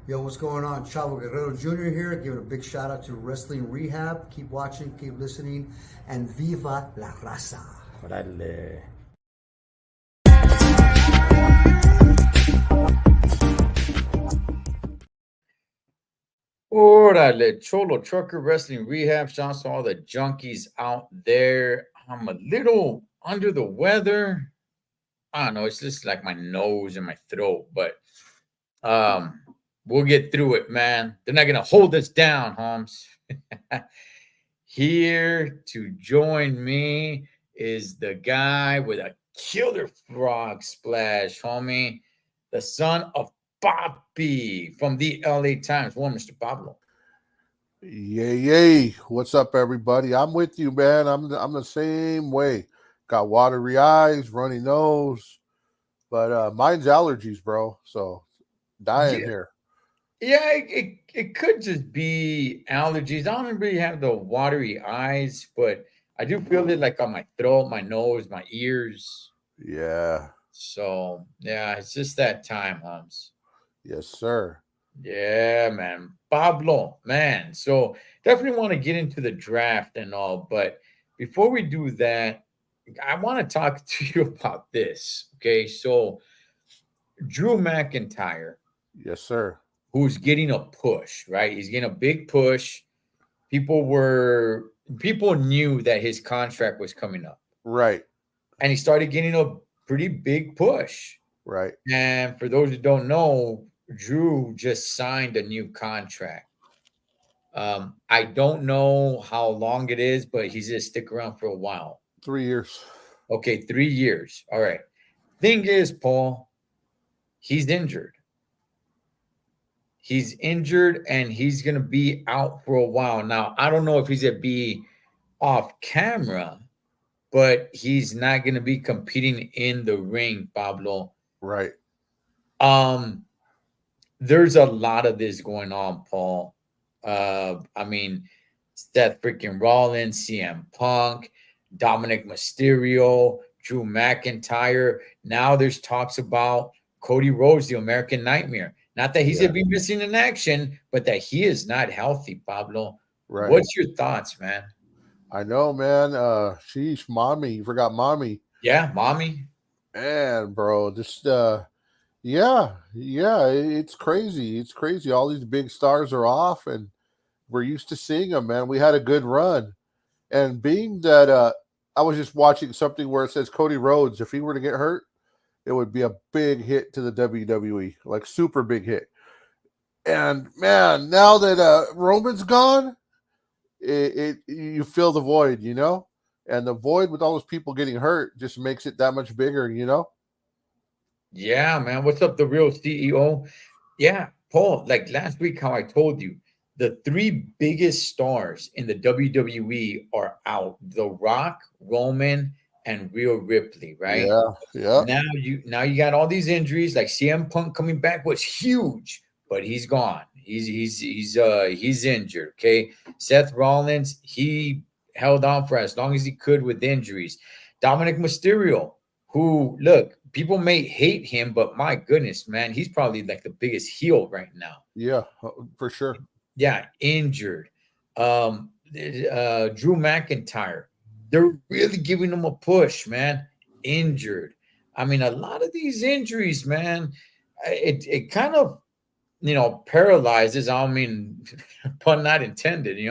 Yo, what's going on? Chavo Guerrero Jr. here. Giving a big shout out to Wrestling Rehab. Keep watching, keep listening, and Viva la Raza. Órale. Órale, Cholo Trucker Wrestling Rehab. Shouts to all the junkies out there. I'm a little under the weather. I don't know. It's just like my nose and my throat, but um, we'll get through it, man. They're not gonna hold us down, Holmes. Here to join me is the guy with a killer frog splash, homie. The son of Bobby from the LA Times. One, Mr. Pablo. Yay, yay. What's up, everybody? I'm with you, man. I'm the same way. Got watery eyes, runny nose, but mine's allergies, bro. So dying Yeah, here. yeah, it could just be allergies. I don't really have the watery eyes, but I do feel it like on my throat, my nose, my ears. Yeah. So yeah, it's just that time, Holmes. Yes, sir. Yeah, man. Pablo, man. So definitely want to get into the draft and all, but before we do that, I want to talk to you about this. Okay. So Drew McIntyre, Yes, sir. who's getting a push, right? He's getting a big push. People knew that his contract was coming up, Right. and he started getting a pretty big push. Right. And for those who don't know, Drew just signed a new contract. I don't know how long it is, but he's gonna stick around for a while. 3 years. Okay, 3 years. All right. Thing is, Paul, he's injured. He's injured and he's gonna be out for a while. Now, I don't know if he's gonna be off camera, but he's not gonna be competing in the ring, Pablo. Right. Um, there's a lot of this going on, Paul. I mean, Seth freaking Rollins, CM Punk, Dominic Mysterio, Drew McIntyre. Now there's talks about Cody Rhodes, the American Nightmare. Not that he's Yeah. gonna be missing in action, but that he is not healthy, Pablo. Right. What's your thoughts, man? I know, man. Sheesh, mommy. You forgot mommy. Yeah, mommy. Man, bro. Just yeah. It's crazy. It's crazy. All these big stars are off, and we're used to seeing them, man. We had a good run. And being that I was just watching something where it says Cody Rhodes, if he were to get hurt, it would be a big hit to the WWE, like super big hit. And man, now that Roman's gone, it you feel the void, and the void with all those people getting hurt just makes it that much bigger. Yeah, man. What's up, the real CEO? Yeah, Paul, like last week, how I told you, the three biggest stars in the WWE are out: The Rock, Roman, and Rhea Ripley, right? Yeah, yeah, Now you got all these injuries, like CM Punk coming back was huge, but he's gone. He's injured. Okay. Seth Rollins, he held on for as long as he could with injuries. Dominic Mysterio, who look, people may hate him, but my goodness, man, he's probably like the biggest heel right now. yeah, for sure. Yeah, injured. Drew McIntyre, they're really giving him a push, man. Injured. I mean, a lot of these injuries, man, it kind of paralyzes. I mean, pun not intended.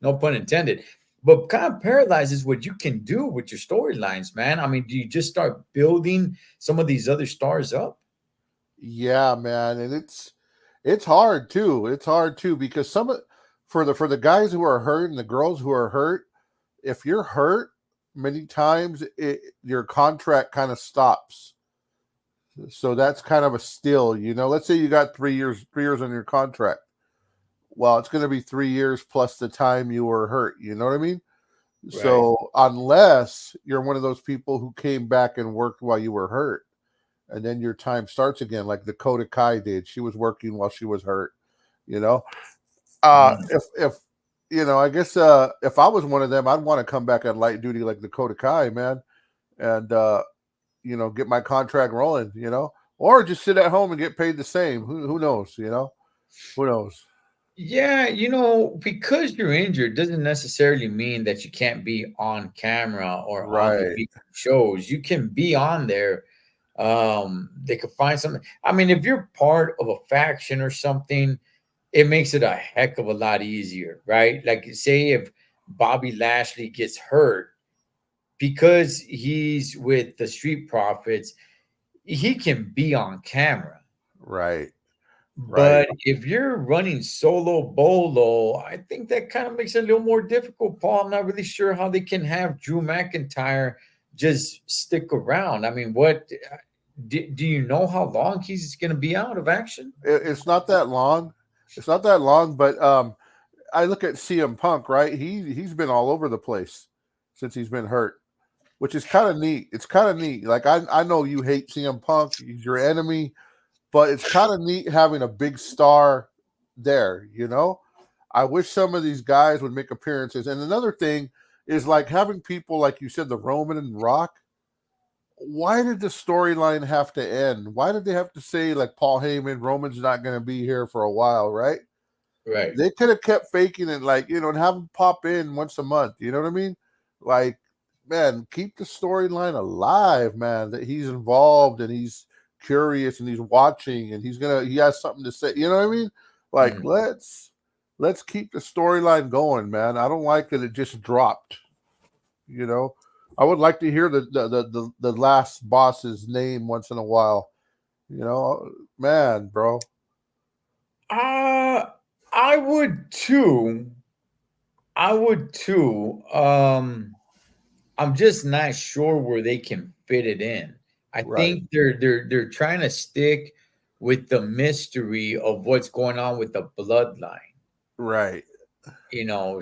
No pun intended. But kind of paralyzes what you can do with your storylines, man. I mean, do you just start building some of these other stars up? Yeah, man, and it's hard too. It's hard too because for the guys who are hurt and the girls who are hurt, if you're hurt, many times your contract kind of stops. So that's kind of a still. Let's say you got 3 years on your contract. Well, it's going to be 3 years plus the time you were hurt. You know what I mean? Right. So unless you're one of those people who came back and worked while you were hurt, and then your time starts again, like Dakota Kai did. She was working while she was hurt. You know, Mm. if I guess if I was one of them, I'd want to come back on light duty like Dakota Kai, man, and get my contract rolling. Or just sit at home and get paid the same. Who knows? Who knows? Yeah, because you're injured doesn't necessarily mean that you can't be on camera or on the Right. big shows. You can be on there. They could find something. I mean, if you're part of a faction or something, it makes it a heck of a lot easier, right? Like, say if Bobby Lashley gets hurt because he's with the Street Profits, he can be on camera. Right. Right. But if you're running solo bolo, I think that kind of makes it a little more difficult, Paul. I'm not really sure how they can have Drew McIntyre just stick around. I mean, what do you know how long he's going to be out of action? It's not that long. It's not that long, but I look at CM Punk, right? He's been all over the place since he's been hurt, which is kind of neat. It's kind of neat. Like I know you hate CM Punk, he's your enemy, but it's kind of neat having a big star there, you know? I wish some of these guys would make appearances. And another thing is like having people like you said, the Roman and Rock. Why did the storyline have to end? Why did they have to say like Paul Heyman, Roman's not going to be here for a while, right? Right. They could have kept faking it, like, and have him pop in once a month. You know what I mean? Like, man, keep the storyline alive, man. That he's involved and he's curious and he's watching and he has something to say. You know what I mean? Like, let's keep the storyline going, man. I don't like that it just dropped. You know, I would like to hear the last boss's name once in a while. You know, man, bro. I would too. I would too. I'm just not sure where they can fit it in. I Right. think they're trying to stick with the mystery of what's going on with the bloodline. Right.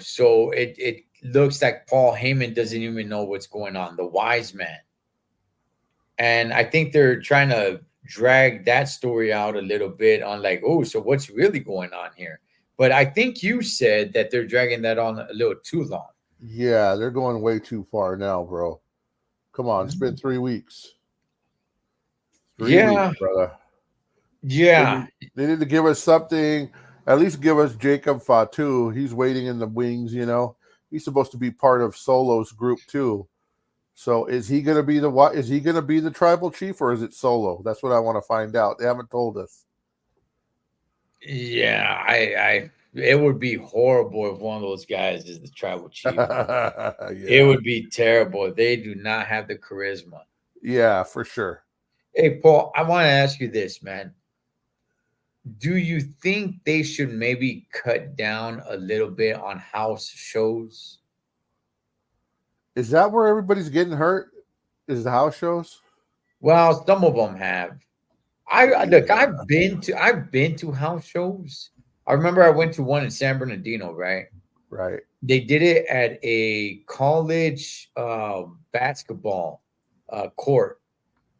So it looks like Paul Heyman doesn't even know what's going on, the wise man. And I think they're trying to drag that story out a little bit on like, oh, so what's really going on here? But I think you said that they're dragging that on a little too long. Yeah, they're going way too far now, bro. Come on, it's been 3 weeks. 3 weeks, Yeah, brother. yeah, They need to give us something. At least give us Jacob Fatu. He's waiting in the wings, you know. He's supposed to be part of Solo's group too. So is he gonna be is he gonna be the tribal chief or is it Solo? That's what I want to find out. They haven't told us. yeah. It would be horrible if one of those guys is the tribal chief. It Yeah. would be terrible. They do not have the charisma. Yeah, for sure. Hey, Paul, I want to ask you this, man. Do you think they should maybe cut down a little bit on house shows? Is that where everybody's getting hurt? Is the house shows? Well, some of them have. Look. I've been to house shows. I remember I went to one in San Bernardino. Right, Right. they did it at a college basketball court,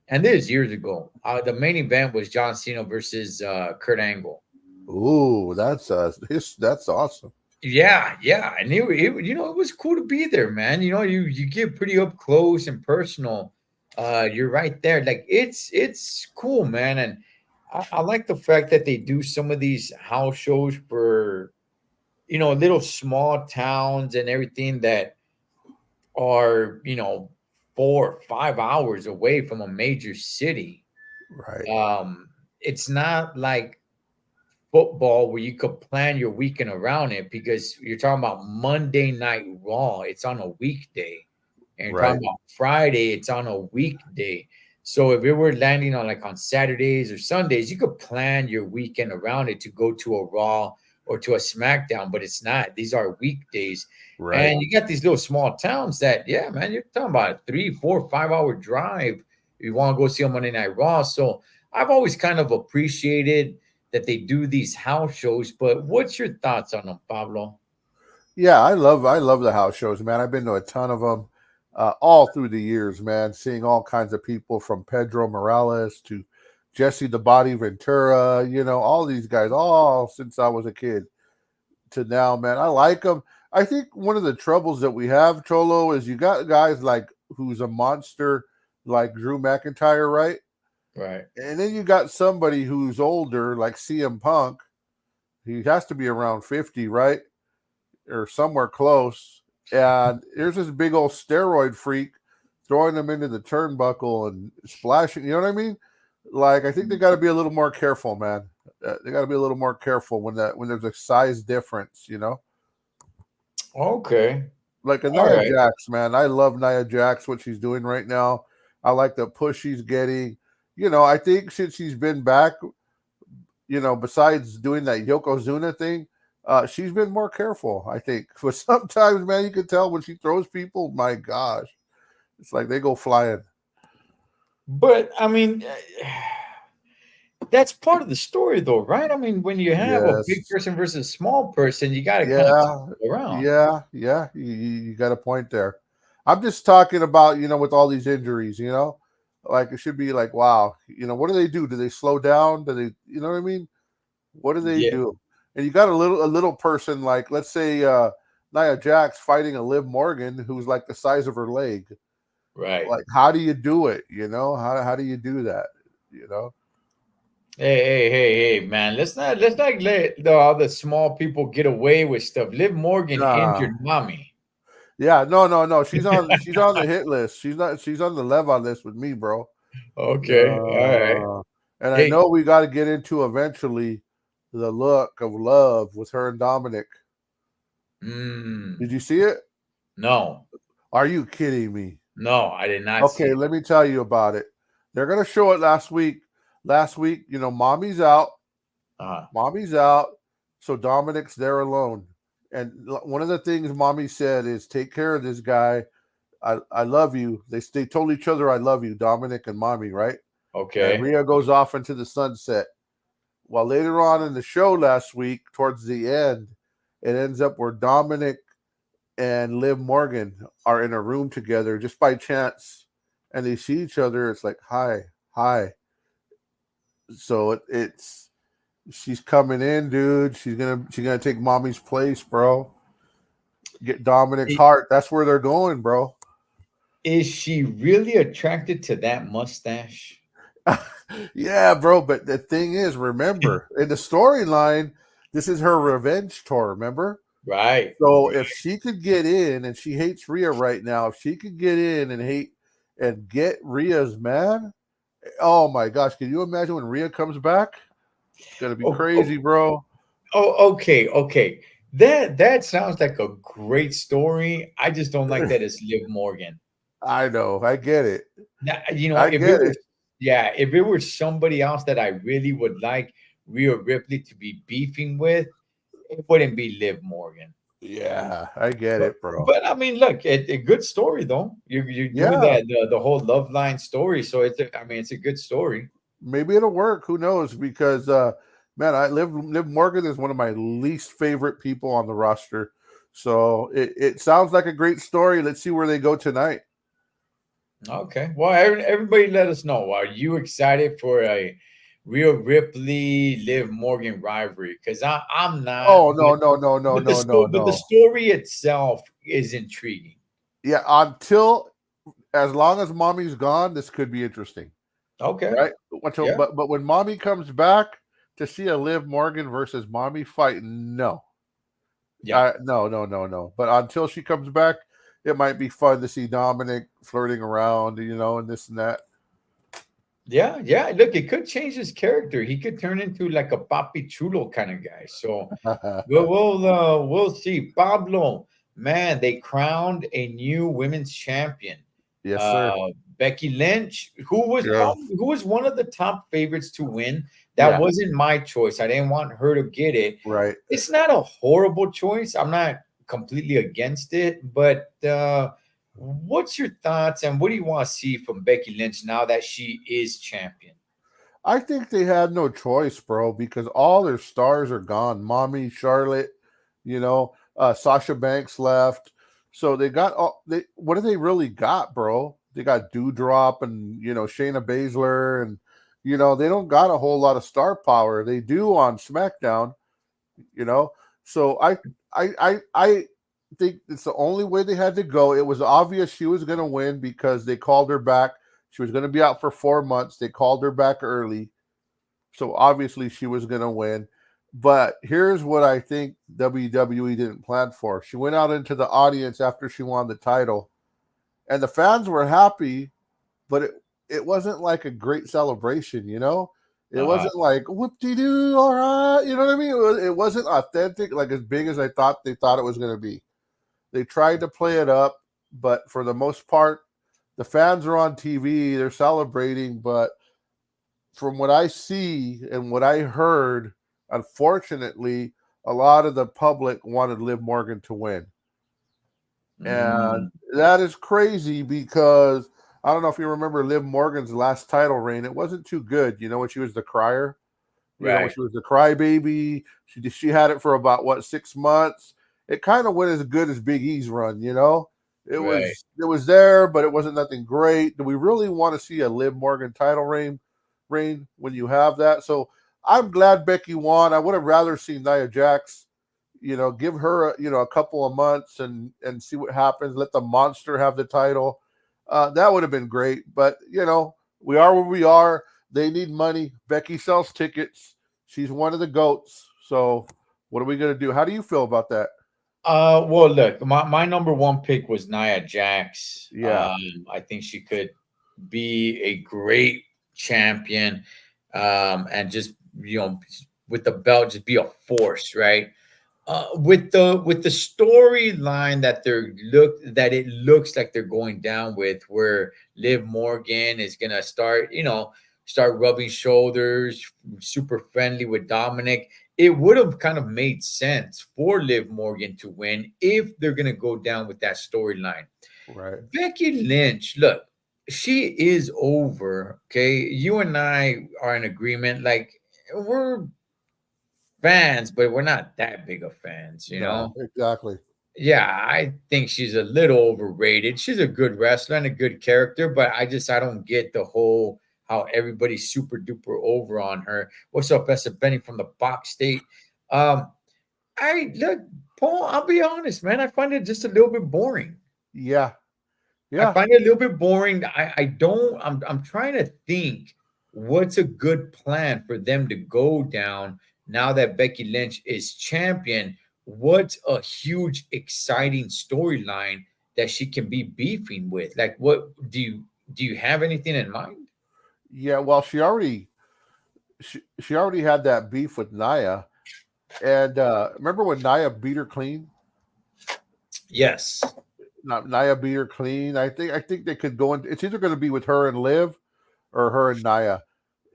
and this is years ago. The main event was John Cena versus Kurt Angle. Ooh, that's awesome. Yeah, yeah, and it was cool to be there, man. You get pretty up close and personal. You're right there. Like it's cool, man, and I like the fact that they do some of these house shows for little small towns and everything that are 4 or 5 hours away from a major city. Right. It's not like football where you could plan your weekend around it because you're talking about Monday Night Raw. It's on a weekday. And you're Right. talking about Friday, it's on a weekday. So if it were landing on Saturdays or Sundays, you could plan your weekend around it to go to a Raw or to a SmackDown, but it's not. These are weekdays. Right. And you got these little small towns that, yeah, man, you're talking about a 3, 4, 5 hour drive if you want to go see a Monday Night Raw. So I've always kind of appreciated that they do these house shows, but what's your thoughts on them, Pablo? Yeah, I love the house shows, man. I've been to a ton of them all through the years, man. Seeing all kinds of people from Pedro Morales to Jesse the Body Ventura, all these guys, all since I was a kid to now, man. I like them. I think one of the troubles that we have, Cholo, is you got guys like who's a monster like Drew McIntyre, right? Right. And then you got somebody who's older like CM Punk He has to be around 50, right? Or somewhere close. And here's this big old steroid freak throwing them into the turnbuckle and splashing. You know what I mean? Like, I think they got to be a little more careful, man. They got to be a little more careful when there's a size difference. Okay. Like a All Nia right. Jax, man. I love Nia Jax, what she's doing right now. I like the push she's getting. I think since she's been back, besides doing that Yokozuna thing, she's been more careful, I think. But sometimes, man, you can tell when she throws people, my gosh, it's like they go flying. But I mean, that's part of the story, though, right? I mean, when you have a big Yes. person versus small person, you got to kind of Yeah. go around. Yeah. You got a point there. I'm just talking about, with all these injuries, like it should be like, wow, what do they do? Do they slow down? Do they, you know what I mean? What do they Yeah, do? And you got a little person like, let's say, Nia Jax fighting a Liv Morgan who's like the size of her leg. right. Like, how do you do it? How do you do that? You know? Hey, man. Let's not let the other small people get away with stuff. Liv Morgan Nah. injured mommy. Yeah, no. She's on the hit list. She's on the Levon list with me, bro. Okay, all right. And I Hey, know we got to get into eventually the look of love with her and Dominic. Did you see it? no, Are you kidding me? no, I did not see Okay, it. let me tell you about it. They're gonna show it last week. Last week, mommy's out. Uh-huh. Mommy's out, so Dominic's there alone. And one of the things mommy said is, "Take care of this guy. I love you." They told each other, "I love you," Dominic and mommy, right? And Okay. Rhea goes off into the sunset. While later on in the show last week, towards the end, it ends up where Dominic and Liv Morgan are in a room together just by chance, and they see each other. It's like, hi, hi. So it's she's coming in, dude. She's gonna take mommy's place, bro. Get Dominic's I- heart. That's where they're going, bro. Is she really attracted to that mustache? Yeah, bro. But the thing is, remember, in the storyline, this is her revenge tour. Remember? Right. So if she could get in, and she hates Rhea right now, if she could get in and hate and get Rhea's man, oh my gosh, can you imagine when Rhea comes back? It's gonna be Oh, crazy, oh, bro. okay. That sounds like a great story. I just don't like that it's Liv Morgan. I know, I get it. Now, I if it get was, it. yeah, if it were somebody else that I really would like Rhea Ripley to be beefing with, it wouldn't be Liv Morgan. Yeah, I get But, it, bro. but I mean, look, a good story though. You're doing Yeah, that the whole love line story, so I mean, it's a good story. maybe it'll work. Who knows? Because man, I Liv Morgan is one of my least favorite people on the roster. So it sounds like a great story. Let's see where they go tonight. Okay. Well, everybody, let us know. Are you excited for a Rhea Ripley Liv Morgan rivalry? Because I'm not. Oh no. But the story itself is intriguing. Yeah, as long as mommy's gone, this could be interesting, Okay. right? Until Yeah. but when mommy comes back, to see a Liv Morgan versus mommy fight, no, Yeah. no. But until she comes back, it might be fun to see Dominic flirting around, and this and that. Yeah. Look, it could change his character. He could turn into like a Papi Chulo kind of guy. So we'll see. Pablo, man, they crowned a new women's champion. Yes, sir. Uh, Becky Lynch, Yeah, who was one of the top favorites to win. That yeah, wasn't my choice. I didn't want her to get it. right. It's not a horrible choice. I'm not completely against it, but what's your thoughts and what do you want to see from Becky Lynch now that she is champion? I think they had no choice, bro, because all their stars are gone. Mommy, Charlotte, Sasha Banks left. So they got what do they really got, bro? They got Dewdrop and Shayna Baszler, and they don't got a whole lot of star power. They do on SmackDown, you know. So I think it's the only way they had to go. It was obvious she was gonna win because they called her back. She was gonna be out for 4 months. They called her back early. So obviously she was gonna win. But here's what I think WWE didn't plan for. She went out into the audience after she won the title, and the fans were happy, but it wasn't like a great celebration, you know? It Uh, wasn't like whoop-de-doo, all right, you know what I mean? It wasn't authentic, like as big as they thought it was going to be. They tried to play it up, but for the most part, the fans are on TV, they're celebrating, but from what I see and what I heard, unfortunately, a lot of the public wanted Liv Morgan to win. And mm, that is crazy because I don't know if you remember Liv Morgan's last title reign. It wasn't too good, you know, when she was the crier. You know, when right, she was the crybaby, she had it for about what 6 months. It kind of went as good as Big E's run, you know. right. It was there, but it wasn't nothing great. Do we really want to see a Liv Morgan title reign when you have that? So I'm glad Becky won. I would have rather seen Nia Jax, you know, give her a couple of months and see what happens. Let the monster have the title. That would have been great. But you know, we are where we are. They need money. Becky sells tickets. She's one of the goats. So what are we gonna do? How do you feel about that? Well, look, my number one pick was Nia Jax. Yeah, I think she could be a great champion, and just with the belt, just be a force, right? With the storyline that it looks like they're going down with, where Liv Morgan is gonna start rubbing shoulders, super friendly with Dominic. It would have kind of made sense for Liv Morgan to win if they're gonna go down with that storyline. right. Becky Lynch, look, she is over. Okay, you and I are in agreement. Like, we're fans, but we're not that big of fans, you No, know? exactly. Yeah, I think she's a little overrated. She's a good wrestler and a good character, but I don't get the whole how everybody's super duper over on her. What's up, Esther Benny from the Box State? Um, I look, Paul, I'll be honest, man. I find it just a little bit boring. Yeah, I yeah. find it a little bit boring. I don't. I'm trying to think what's a good plan for them to go down now that Becky Lynch is champion. What's a huge, exciting storyline that she can be beefing with? Like, what do you have anything in mind? Yeah, well, she already had that beef with Nia, and remember when Nia beat her clean? Yes. Not Nia beat her clean. I think they could go in. It's either going to be with her and Liv or her and Nia.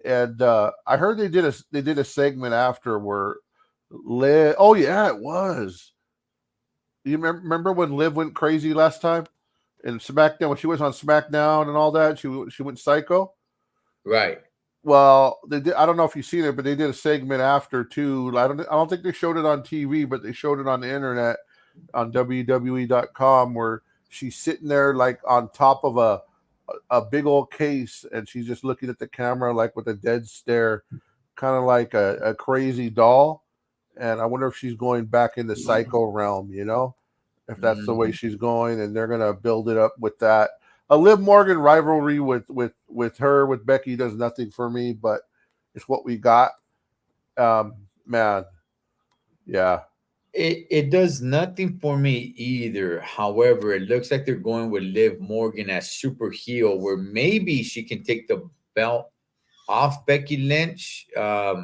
And I heard they did a segment after where Liv. Oh yeah, it was. You remember when Liv went crazy last time in SmackDown when she was on SmackDown and all that? She went psycho. Right. Well, they did. I don't know if you've seen it, but they did a segment after too. I don't think they showed it on TV, but they showed it on the internet on WWE.com where she's sitting there like on top of a big old case and she's just looking at the camera like with a dead stare, kind of like a crazy doll. And I wonder if she's going back in the psycho realm, you know, if that's the way Mhm. she's going, and they're gonna build it up with that. A Liv Morgan rivalry with her with Becky does nothing for me, but it's what we got. Man, yeah, It does nothing for me either. However, it looks like they're going with Liv Morgan as super heel, where maybe she can take the belt off Becky Lynch, yeah,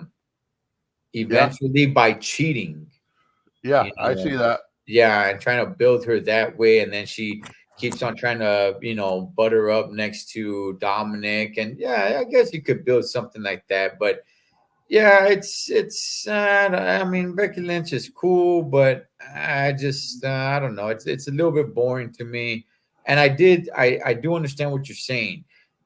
eventually by cheating. yeah. You I know, see that. yeah, and trying to build her that way, and then she keeps on trying to butter up next to Dominic, and yeah, I guess you could build something like that, but yeah, it's. I mean, Becky Lynch is cool, but I don't know. It's a little bit boring to me. And I do understand what you're saying.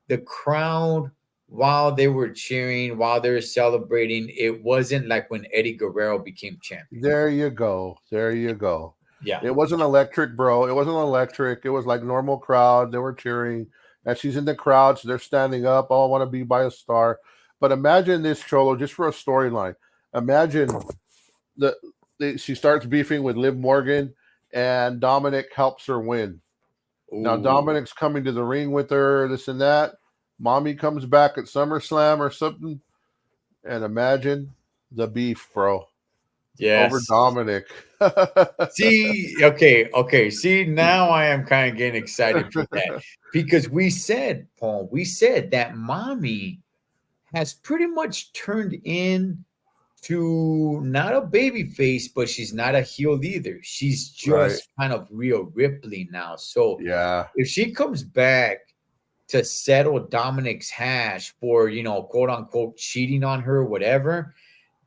The crowd, while they were cheering, while they were celebrating, it wasn't like when Eddie Guerrero became champion. There you go. There you go. Yeah, It wasn't electric, bro. It wasn't electric. It was like normal crowd. They were cheering, and she's in the crowd, so they're standing up. Oh, I want to be by a star. But imagine this, Cholo, just for a storyline. Imagine she starts beefing with Liv Morgan, and Dominic helps her win. Now ooh, Dominic's coming to the ring with her, this and that. Mommy comes back at SummerSlam or something, and imagine the beef, bro. over Yes. Dominic. See, okay. See, now I am kind of getting excited for that because we said, Paul, we said that mommy has pretty much turned in to not a baby face, but she's not a heel either. She's Right. just kind of Rhea Ripley now. So Yeah. if she comes back to settle Dominic's hash for, quote unquote, cheating on her, whatever,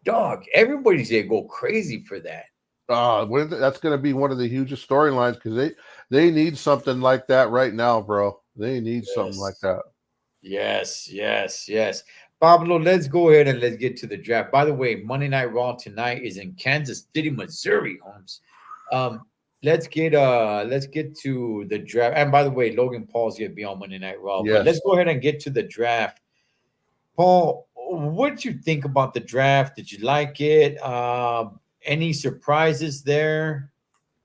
dog, everybody's gonna go crazy for that. That's going to be one of the hugest storylines because they need something like that right now, bro. They need something like Yes. that. Yes. Pablo, let's go ahead and let's get to the draft. By the way, Monday Night Raw tonight is in Kansas City, Missouri, Holmes. Let's get to the draft. And by the way, Logan Paul's gonna be on Monday Night Raw. But Yes. let's go ahead and get to the draft. Paul, what did you think about the draft? Did you like it? Any surprises there?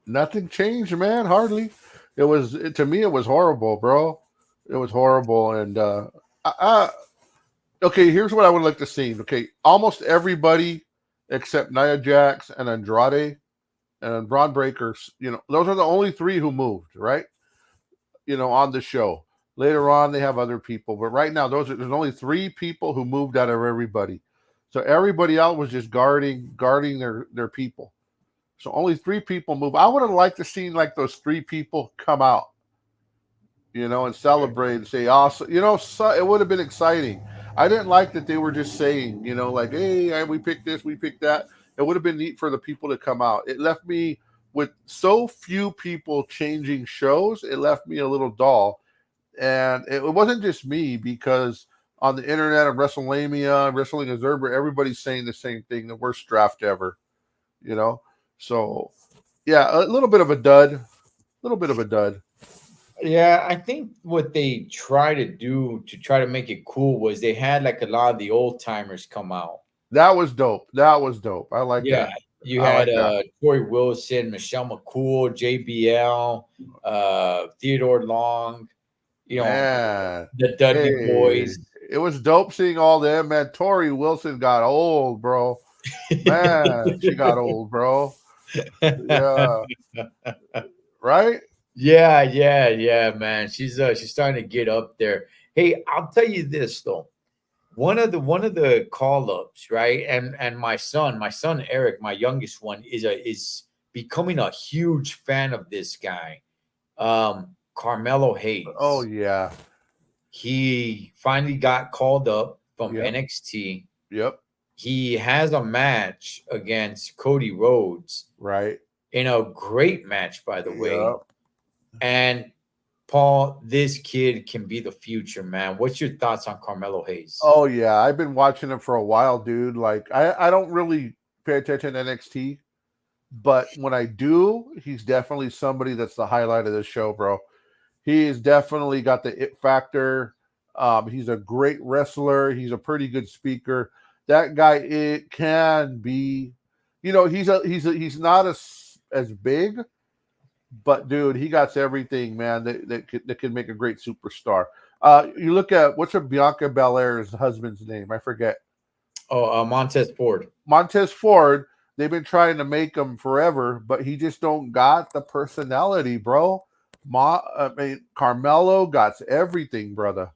Nothing changed, man. Hardly. To me, it was horrible, bro. It was horrible. And okay, here's what I would like to see. Okay, almost everybody except Nia Jax and Andrade and Braun Breakers, those are the only three who moved, right? On the show. Later on, they have other people, but right now, there's only three people who moved out of everybody. So everybody else was just guarding their people. So only three people move. I would have liked to see like those three people come out, and celebrate and say, "Awesome!" So it would have been exciting. I didn't like that they were just saying, like, "Hey, we picked this, we picked that." It would have been neat for the people to come out. It left me with so few people changing shows. It left me a little dull, and it wasn't just me because on the internet of WrestleMania, Wrestling Observer, everybody's saying the same thing: the worst draft ever. You know, so yeah, a little bit of a dud. A little bit of a dud. Yeah, I think what they try to do to try to make it cool was they had like a lot of the old timers come out. That was dope. That was dope. I like Yeah, that. you I had like that. Tori Wilson, Michelle McCool, JBL, Theodore Long, you know, Man. the Dudley Hey, Boys. it was dope seeing all them, man. Tori Wilson got old, bro. Man, she got old, bro. Yeah. Right? Yeah, man. She's starting to get up there. Hey, I'll tell you this though. One of the call ups, right? And my son Eric, my youngest one, is becoming a huge fan of this guy, Carmelo Oh Hayes. yeah. He finally got called up from Yep. NXT. Yep. He has a match against Cody Rhodes Right. in a great match, by the way. Yep. And Paul, this kid can be the future, man. What's your thoughts on Carmelo Hayes? Oh yeah. I've been watching him for a while, dude. Like I don't really pay attention to NXT, but when I do, he's definitely somebody that's the highlight of the show, bro. He's definitely got the it factor. He's a great wrestler. He's a pretty good speaker. That guy, it can be, he's not as big, but dude, he got everything, man. That could make a great superstar. You look at what's her Bianca Belair's husband's name? I forget. Oh, Montez Ford. Montez Ford. They've been trying to make him forever, but he just don't got the personality, bro. Carmelo got everything, brother.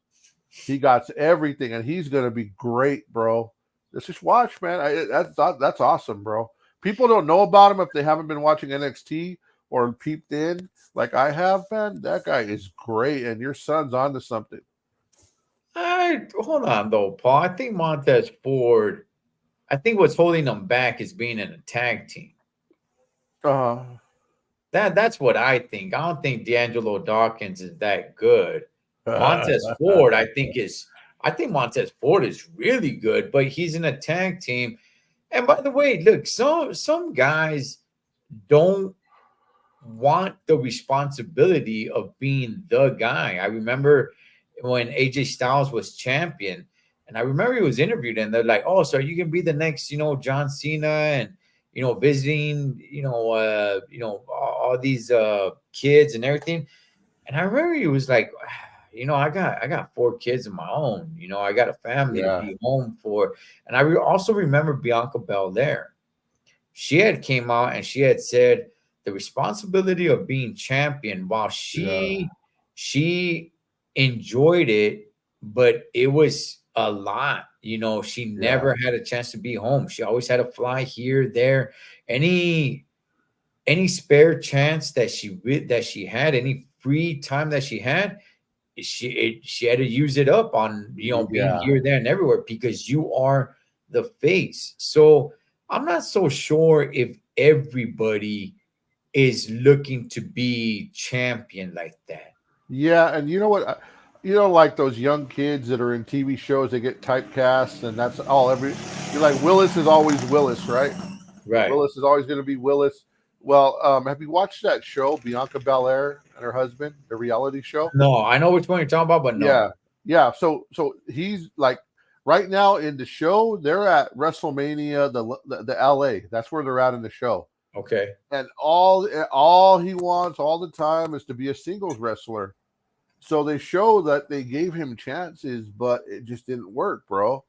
He got everything, and he's gonna be great, bro. Let's just watch, man. That's awesome, bro. People don't know about him if they haven't been watching NXT or peeped in like I have, man. That guy is great, and your son's onto something. Hold on though, Paul. I think Montez Ford. I think what's holding them back is being in a tag team. Uh That's what I think. I don't think D'Angelo Dawkins is that good. huh. Montez Ford, I think Montez Ford is really good, but he's in a tag team. And by the way, look, some guys don't want the responsibility of being the guy. I remember when AJ Styles was champion, and I remember he was interviewed, and they're like, "Oh, so you can be the next, John Cena, and visiting, all these kids and everything." And I remember he was like, I got 4 kids of my own. I got a family to Yeah. be home for. And I also remember Bianca Belair. she had came out and she had said the responsibility of being champion, while she enjoyed it, but it was a lot. You know, she Yeah. never had a chance to be home. She always had to fly here, there. Any spare chance that she had, any free time that she had, she had to use it up on, you know, being Yeah. here, there, and everywhere, because you are the face. So I'm not so sure if everybody is looking to be champion like that. Yeah, and you know what? You know, like those young kids that are in TV shows, they get typecast, and that's all. You're like, Willis is always Willis, right? Right. Willis is always going to be Willis. Well, have you watched that show, Bianca Belair and her husband, the reality show? No, I know which one you're talking about, but no. Yeah, yeah. So he's like right now in the show. They're at WrestleMania, the LA. That's where they're at in the show. Okay. And all he wants all the time is to be a singles wrestler. So they show that they gave him chances, but it just didn't work, bro.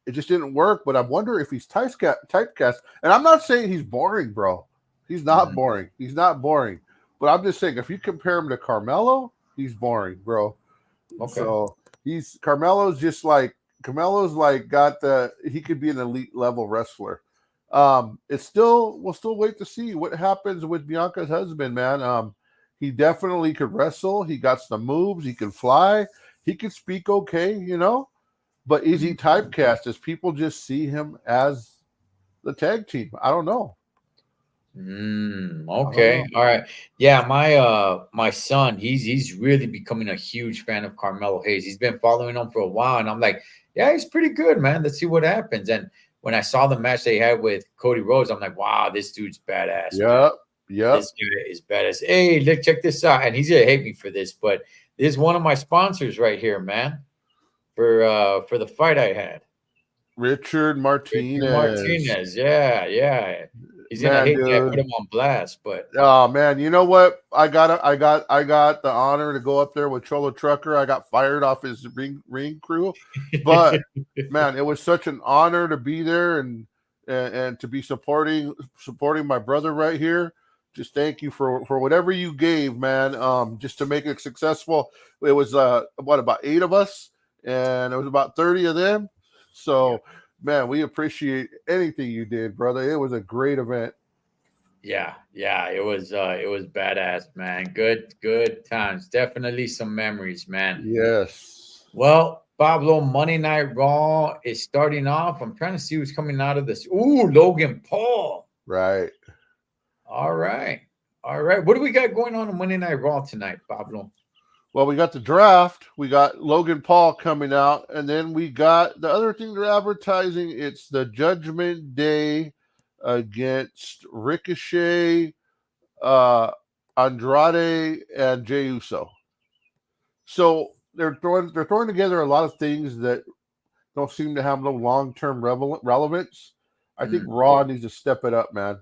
It just didn't work. But I wonder if he's typecast. And I'm not saying he's boring, bro. He's not Mhm. boring. He's not boring. But I'm just saying, if you compare him to Carmelo, he's boring, bro. Okay. So Carmelo's like he could be an elite level wrestler. We'll still wait to see what happens with Bianca's husband, man. He definitely could wrestle. He got some moves. He can fly. He could speak okay, you know. But is he typecast? As people just see him as the tag team? I don't know. Okay. All right. Yeah, my son, he's really becoming a huge fan of Carmelo Hayes. He's been following him for a while, and I'm like, yeah, he's pretty good, man. Let's see what happens. And when I saw the match they had with Cody Rhodes, I'm like, wow, this dude's badass. Man. Yep. This guy is badass. Hey, look, check this out. And he's gonna hate me for this, but this is one of my sponsors right here, man. For the fight I had. Richard Martinez. Martinez. Yeah. He's gonna Man, hate me. I dude. put him on blast, but Oh man, you know what? I got the honor to go up there with Cholo Trucker. I got fired off his ring crew, but man, it was such an honor to be there and to be supporting my brother right here. Just thank you for whatever you gave, man. Just to make it successful. It was about 8 of us, and it was about 30 of them. So, man, we appreciate anything you did, brother. It was a great event. Yeah, it was badass, man. Good times. Definitely some memories, man. Yes. Well, Pablo, Monday Night Raw is starting off. I'm trying to see who's coming out of this. Ooh, Logan Paul. Right. All right. What do we got going on Monday Night Raw tonight, Pablo? Well, we got the draft. We got Logan Paul coming out, and then we got the other thing they're advertising. It's the Judgment Day against Ricochet, Andrade, and Jey Uso. So they're throwing together a lot of things that don't seem to have no long-term relevance. I think Raw needs to step it up, man.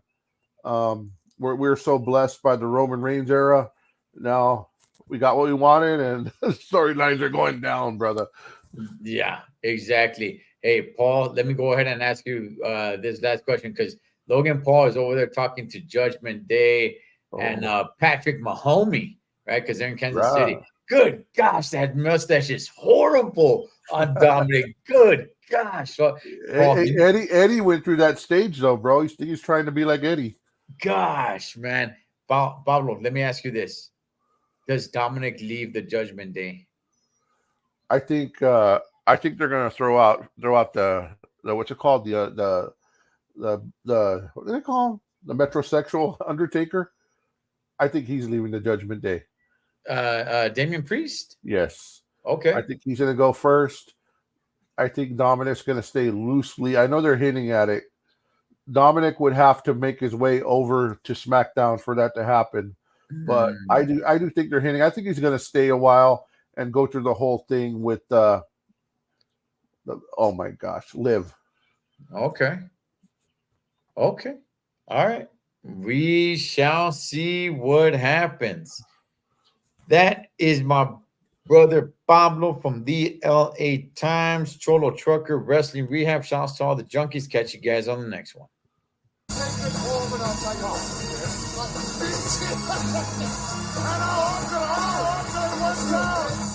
We're so blessed by the Roman Reigns era. Now we got what we wanted, and storylines are going down, brother. Yeah, exactly. Hey, Paul, let me go ahead and ask you this last question, because Logan Paul is over there talking to Judgment Day and Patrick Mahomey, right? Because they're in Kansas City. Good gosh, that mustache is horrible on Dominic. Good gosh. So, Paul, Eddie went through that stage, though, bro. He's trying to be like Eddie. Gosh, man. Pablo, let me ask you this. Does Dominic leave the Judgment Day? I think they're gonna throw out the what's it called, the what do they call him, the metrosexual Undertaker. I think he's leaving the Judgment Day. Damian Priest. Yes. Okay. I think he's gonna go first. I think Dominic's gonna stay loosely. I know they're hinting at it. Dominic would have to make his way over to SmackDown for that to happen. But I do think they're hinting. I think he's going to stay a while and go through the whole thing with oh my gosh, Liv. Okay. All right. We shall see what happens. That is my brother Pablo from the LA Times, Cholo Trucker, Wrestling Rehab. Shouts to all the junkies. Catch you guys on the next one. take this home and I'll tell you how. And I'll walk it, watch out.